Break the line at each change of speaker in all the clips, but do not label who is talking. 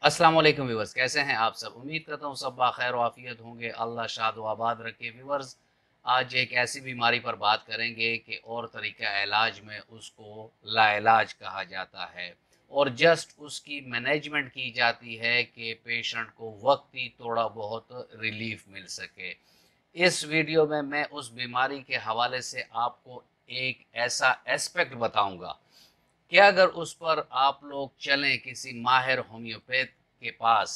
अस्सलाम वालेकुम व्यूवर्स, कैसे हैं आप सब। उम्मीद करता हूँ सब खैर वाफियत होंगे। अल्लाह शाद व आबाद रखे। व्यूवर्स, आज एक ऐसी बीमारी पर बात करेंगे कि और तरीका इलाज में उसको लाइलाज कहा जाता है और जस्ट उसकी मैनेजमेंट की जाती है कि पेशेंट को वक्ती थोड़ा बहुत रिलीफ मिल सके। इस वीडियो में मैं उस बीमारी के हवाले से आपको एक ऐसा एस्पेक्ट बताऊंगा कि अगर उस पर आप लोग चलें, किसी माहिर होम्योपैथ के पास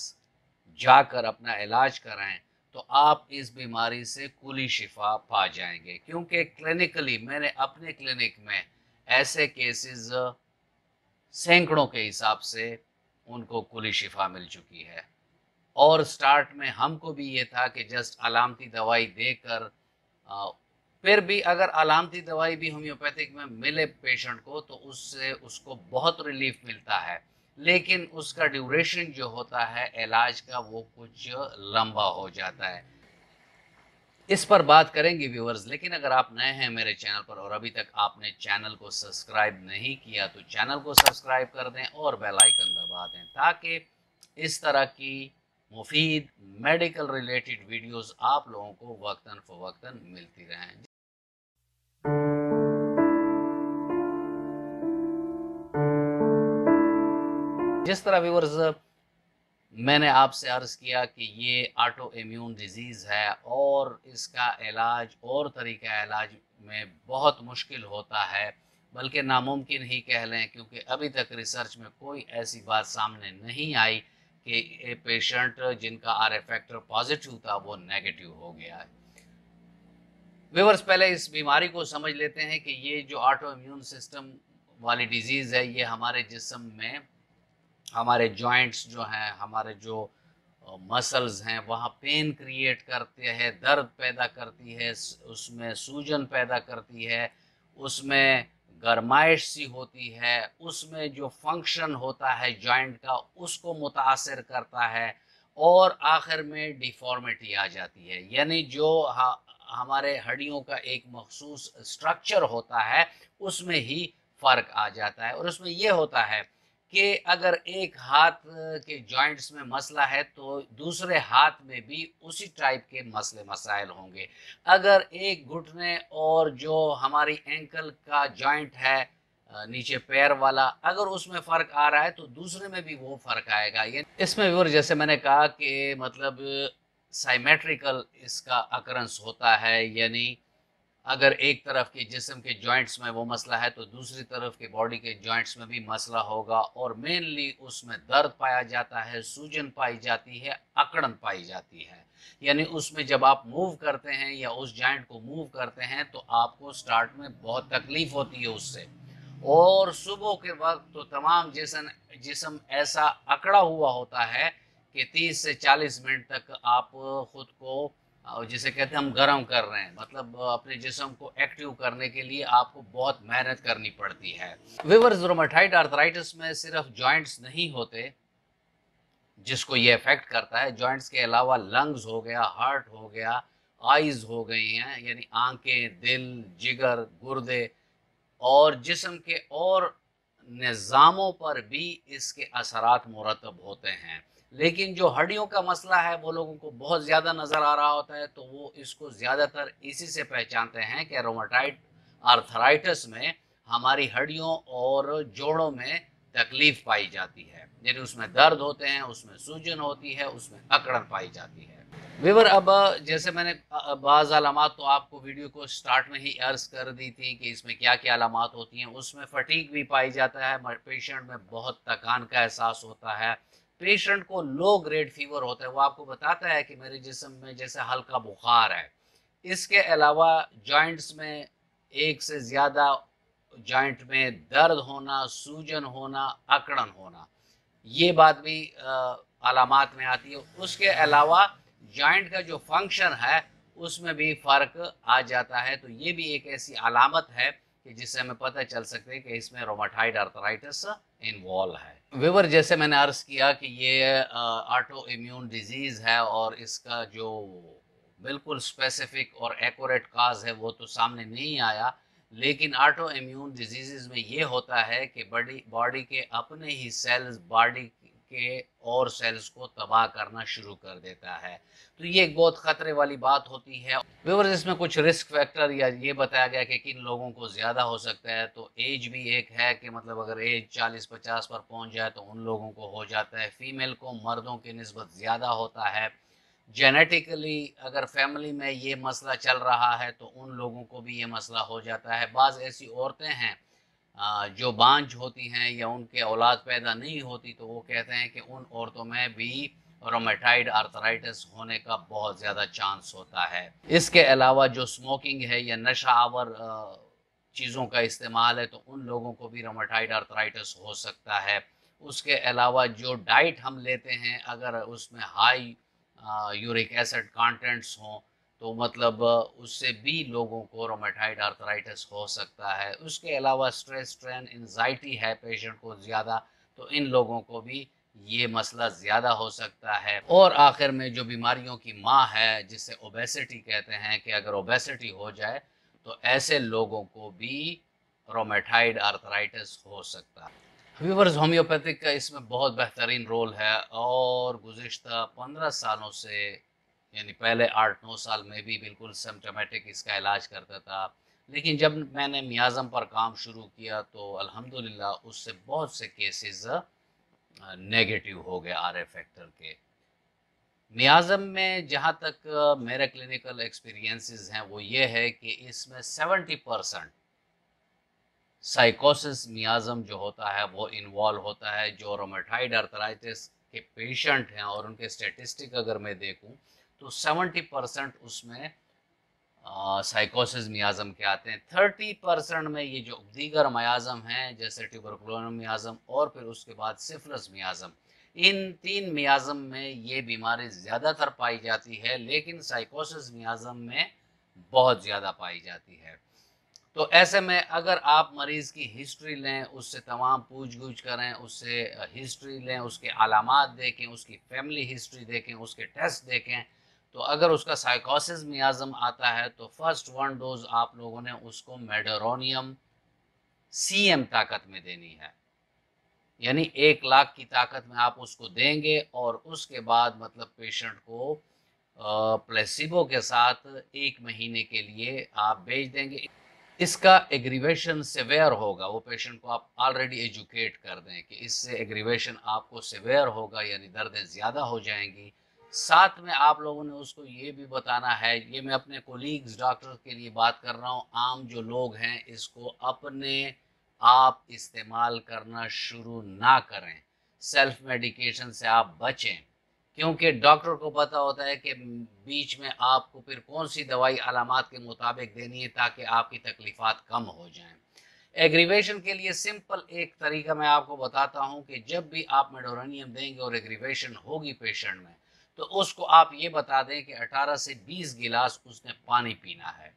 जाकर अपना इलाज कराएं, तो आप इस बीमारी से कुली शिफा पा जाएंगे। क्योंकि क्लिनिकली मैंने अपने क्लिनिक में ऐसे केसेस सैकड़ों के हिसाब से उनको कुली शिफा मिल चुकी है। और स्टार्ट में हमको भी ये था कि जस्ट अलामती दवाई देकर फिर भी अगर अलामती दवाई भी होम्योपैथिक में मिले पेशेंट को तो उससे उसको बहुत रिलीफ मिलता है, लेकिन उसका ड्यूरेशन जो होता है इलाज का वो कुछ लंबा हो जाता है। इस पर बात करेंगे व्यूअर्स, लेकिन अगर आप नए हैं मेरे चैनल पर और अभी तक आपने चैनल को सब्सक्राइब नहीं किया तो चैनल को सब्सक्राइब कर दें और बेल आइकन दबा दें ताकि इस तरह की मुफीद मेडिकल रिलेटेड वीडियोस आप लोगों को वक्तन फ़वक्तन मिलती रहें। जिस तरह व्यूअर्स मैंने आपसे अर्ज़ किया कि ये ऑटो इम्यून डिजीज़ है और इसका इलाज और तरीका इलाज में बहुत मुश्किल होता है, बल्कि नामुमकिन ही कह लें, क्योंकि अभी तक रिसर्च में कोई ऐसी बात सामने नहीं आई कि ये पेशेंट जिनका आर फैक्टर पॉजिटिव था वो नेगेटिव हो गया है। व्यूअर्स, पहले इस बीमारी को समझ लेते हैं कि ये जो ऑटो इम्यून सिस्टम वाली डिजीज़ है ये हमारे जिस्म में हमारे जॉइंट्स जो हैं, हमारे जो मसल्स हैं वहाँ पेन क्रिएट करते हैं, दर्द पैदा करती है, उसमें सूजन पैदा करती है, उसमें गरमाइश सी होती है, उसमें जो फंक्शन होता है जॉइंट का उसको मुतासर करता है और आखिर में डिफॉर्मिटी आ जाती है। यानी जो हमारे हड्डियों का एक मखसूस स्ट्रक्चर होता है उसमें ही फ़र्क आ जाता है। और उसमें ये होता है कि अगर एक हाथ के जॉइंट्स में मसला है तो दूसरे हाथ में भी उसी टाइप के मसले मसाइल होंगे। अगर एक घुटने और जो हमारी एंकल का जॉइंट है नीचे पैर वाला, अगर उसमें फ़र्क आ रहा है तो दूसरे में भी वो फ़र्क आएगा। ये इसमें व्यूअर जैसे मैंने कहा कि मतलब साइमेट्रिकल इसका अकरेंस होता है, यानी अगर एक तरफ के जिस्म के जॉइंट्स में वो मसला है तो दूसरी तरफ के बॉडी के जॉइंट्स में भी मसला होगा और मेनली उसमें दर्द पाया जाता है, सूजन पाई जाती है, अकड़न पाई जाती है। यानी उसमें जब आप मूव करते हैं या उस जॉइंट को मूव करते हैं तो आपको स्टार्ट में बहुत तकलीफ होती है उससे, और सुबह के वक्त तो तमाम जिस्म ऐसा अकड़ा हुआ होता है कि 30 से 40 मिनट तक आप खुद को जिसे कहते हैं हम गर्म कर रहे हैं, मतलब अपने जिस्म को एक्टिव करने के लिए आपको बहुत मेहनत करनी पड़ती है। व्यूअर्स, रूमेटॉइड आर्थराइटिस में सिर्फ जॉइंट्स नहीं होते जिसको ये अफेक्ट करता है, जॉइंट्स के अलावा लंग्स हो गया, हार्ट हो गया, आईज हो गई हैं, यानी आंखें, दिल, जिगर, गुर्दे और जिस्म के और निज़ामों पर भी इसके असरात मुरतब होते हैं। लेकिन जो हड्डियों का मसला है वो लोगों को बहुत ज़्यादा नज़र आ रहा होता है, तो वो इसको ज़्यादातर इसी से पहचानते हैं कि रोमेटाइड आर्थराइटिस में हमारी हड्डियों और जोड़ों में तकलीफ़ पाई जाती है, यानी उसमें दर्द होते हैं, उसमें सूजन होती है, उसमें अकड़न पाई जाती है। विवर, अब जैसे मैंने बाज़ अलामात तो आपको वीडियो को स्टार्ट में ही अर्ज कर दी थी कि इसमें क्या क्या अलामात होती हैं। उसमें फटीग भी पाई जाता है, पेशेंट में बहुत थकान का एहसास होता है, पेशेंट को लो ग्रेड फीवर होता है, वो आपको बताता है कि मेरे जिस्म में जैसे हल्का बुखार है। इसके अलावा जॉइंट्स में एक से ज़्यादा जॉइंट में दर्द होना, सूजन होना, अकड़न होना, ये बात भी अलामात में आती है। उसके अलावा जॉइंट का जो फंक्शन है उसमें भी फ़र्क आ जाता है, तो ये भी एक ऐसी अलामत है कि जिससे हमें पता चल सकता है कि इसमें रोमेटॉइड आर्थराइटिस इन्वॉल्व है। विवर, जैसे मैंने अर्ज़ किया कि ये ऑटो इम्यून डिजीज़ है और इसका जो बिल्कुल स्पेसिफिक और एक्यूरेट काज है वो तो सामने नहीं आया, लेकिन ऑटो इम्यून डिजीज़ में ये होता है कि बॉडी के अपने ही सेल्स बॉडी के और सेल्स को तबाह करना शुरू कर देता है। तो ये एक बहुत ख़तरे वाली बात होती है। व्यूअर्स, इसमें कुछ रिस्क फैक्टर या ये बताया गया कि किन लोगों को ज़्यादा हो सकता है। तो एज भी एक है कि मतलब अगर एज 40-50 पर पहुंच जाए तो उन लोगों को हो जाता है। फीमेल को मर्दों की निस्बत ज़्यादा होता है। जेनेटिकली अगर फैमिली में ये मसला चल रहा है तो उन लोगों को भी ये मसला हो जाता है। बाज़ ऐसी औरतें हैं जो बांझ होती हैं या उनके औलाद पैदा नहीं होती, तो वो कहते हैं कि उन औरतों में भी रोमेटाइड आर्थराइटिस होने का बहुत ज़्यादा चांस होता है। इसके अलावा जो स्मोकिंग है या नशा आवर चीज़ों का इस्तेमाल है तो उन लोगों को भी रोमेटाइड आर्थराइटिस हो सकता है। उसके अलावा जो डाइट हम लेते हैं अगर उसमें हाई यूरिक एसिड कंटेंट्स हों तो मतलब उससे भी लोगों को रोमेटाइड आर्थराइटिस हो सकता है। उसके अलावा स्ट्रेस, स्ट्रेन, एंजाइटी है पेशेंट को ज़्यादा, तो इन लोगों को भी ये मसला ज़्यादा हो सकता है। और आखिर में जो बीमारियों की माँ है जिसे ओबेसिटी कहते हैं कि अगर ओबेसिटी हो जाए तो ऐसे लोगों को भी रोमेटाइड आर्थराइटिस हो सकता है। व्यूअर्स, होम्योपैथिक का इसमें बहुत बेहतरीन रोल है और गुज़िश्ता 15 सालों से यानी पहले 8-9 साल में भी बिल्कुल सिम्टोमेटिक इसका इलाज करता था। लेकिन जब मैंने मियाज़म पर काम शुरू किया तो अल्हम्दुलिल्लाह उससे बहुत से केसेस नेगेटिव हो गए आर फैक्टर के। मियाज़म में जहाँ तक मेरे क्लिनिकल एक्सपीरियंसेस हैं वो ये है कि इसमें 70% साइकोसिस मियाज़म जो होता है वो इन्वॉल्व होता है। जो रोमेटाइड आर्थराइटिस के पेशेंट हैं और उनके स्टेटिस्टिक अगर मैं देखूं तो 70% उसमें साइकोसिस मियाज़म के आते हैं। 30% में ये जो दीगर मियाज़म हैं जैसे ट्यूबरकुलोसिस मियाज़म और फिर उसके बाद सिफिलिस मियाज़म, इन 3 मियाज़म में ये बीमारी ज़्यादातर पाई जाती है, लेकिन साइकोसिस मियाज़म में बहुत ज़्यादा पाई जाती है। तो ऐसे में अगर आप मरीज़ की हिस्ट्री लें, उससे तमाम पूछ-गूछ करें, उससे हिस्ट्री लें, उसके अलामात देखें, उसकी फैमिली हिस्ट्री देखें, उसके टेस्ट देखें, तो अगर उसका साइकोसिस मियाज़म आता है तो फर्स्ट 1 डोज़ आप लोगों ने उसको मेडोरोनियम सीएम ताकत में देनी है। यानी 1 लाख की ताकत में आप उसको देंगे और उसके बाद मतलब पेशेंट को प्लेसिबो के साथ 1 महीने के लिए आप भेज देंगे। इसका एग्रीवेशन सिवियर होगा, वो पेशेंट को आप ऑलरेडी एजुकेट कर दें कि इससे एग्रीवेशन आपको सिवियर होगा यानी दर्दें ज़्यादा हो जाएंगी। साथ में आप लोगों ने उसको ये भी बताना है, ये मैं अपने कोलीग्स डॉक्टर के लिए बात कर रहा हूँ, आम जो लोग हैं इसको अपने आप इस्तेमाल करना शुरू ना करें। सेल्फ मेडिकेशन से आप बचें क्योंकि डॉक्टर को पता होता है कि बीच में आपको फिर कौन सी दवाई अलामात के मुताबिक देनी है ताकि आपकी तकलीफ़ात कम हो जाएं। एग्रीवेशन के लिए सिंपल एक तरीका मैं आपको बताता हूं कि जब भी आप मेडोरेनियम देंगे और एग्रीवेशन होगी पेशेंट में तो उसको आप ये बता दें कि 18 से 20 गिलास उसने पानी पीना है।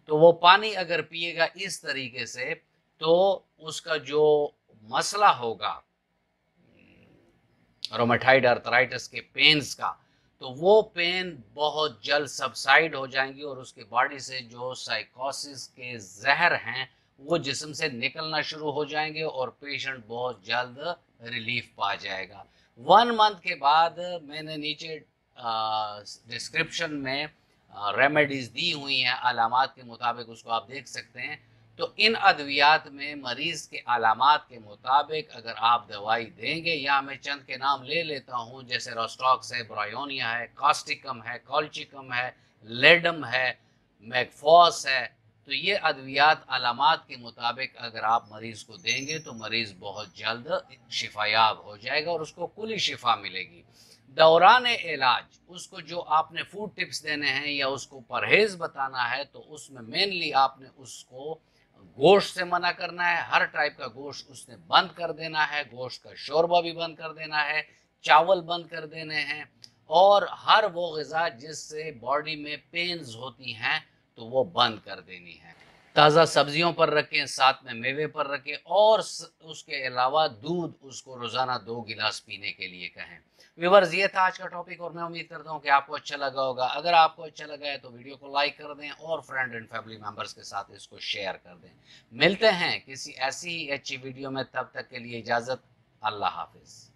तो वो पानी अगर पिएगा इस तरीके से तो उसका जो मसला होगा रोमेटाइड आर्थराइटिस के पेन्स का, तो वो पेन बहुत जल्द सबसाइड हो जाएंगी और उसके बॉडी से जो साइकोसिस के जहर हैं वो जिस्म से निकलना शुरू हो जाएंगे और पेशेंट बहुत जल्द रिलीफ पा जाएगा। 1 मंथ के बाद मैंने नीचे डिस्क्रिप्शन में रेमेडीज़ दी हुई हैं अलामात के मुताबिक, उसको आप देख सकते हैं। तो इन अद्वियात में मरीज़ के अलामात के मुताबिक अगर आप दवाई देंगे, या मैं चंद के नाम ले लेता हूँ जैसे रोस्टॉक्स है, ब्रायोनिया है, कास्टिकम है, कॉल्चिकम है, लेडम है, मैगफॉस है, तो ये अद्वियात अलामात के मुताबिक अगर आप मरीज़ को देंगे तो मरीज़ बहुत जल्द शिफायाब हो जाएगा और उसको कुली शिफा मिलेगी। दौरान इलाज उसको जो आपने फूड टिप्स देने हैं या उसको परहेज़ बताना है तो उसमें मेनली आपने उसको गोश्त से मना करना है। हर टाइप का गोश्त उसने बंद कर देना है, गोश्त का शोरबा भी बंद कर देना है, चावल बंद कर देने हैं और हर वो ग़िज़ा जिससे बॉडी में पेन्स होती हैं तो वो बंद कर देनी है। ताज़ा सब्जियों पर रखें, साथ में मेवे पर रखें और उसके अलावा दूध उसको रोज़ाना 2 गिलास पीने के लिए कहें। व्यूअर्स, ये था आज का टॉपिक और मैं उम्मीद करता हूँ कि आपको अच्छा लगा होगा। अगर आपको अच्छा लगा है तो वीडियो को लाइक कर दें और फ्रेंड एंड फैमिली मेम्बर्स के साथ इसको शेयर कर दें। मिलते हैं किसी ऐसी ही अच्छी वीडियो में, तब तक के लिए इजाज़त। अल्लाह हाफिज़।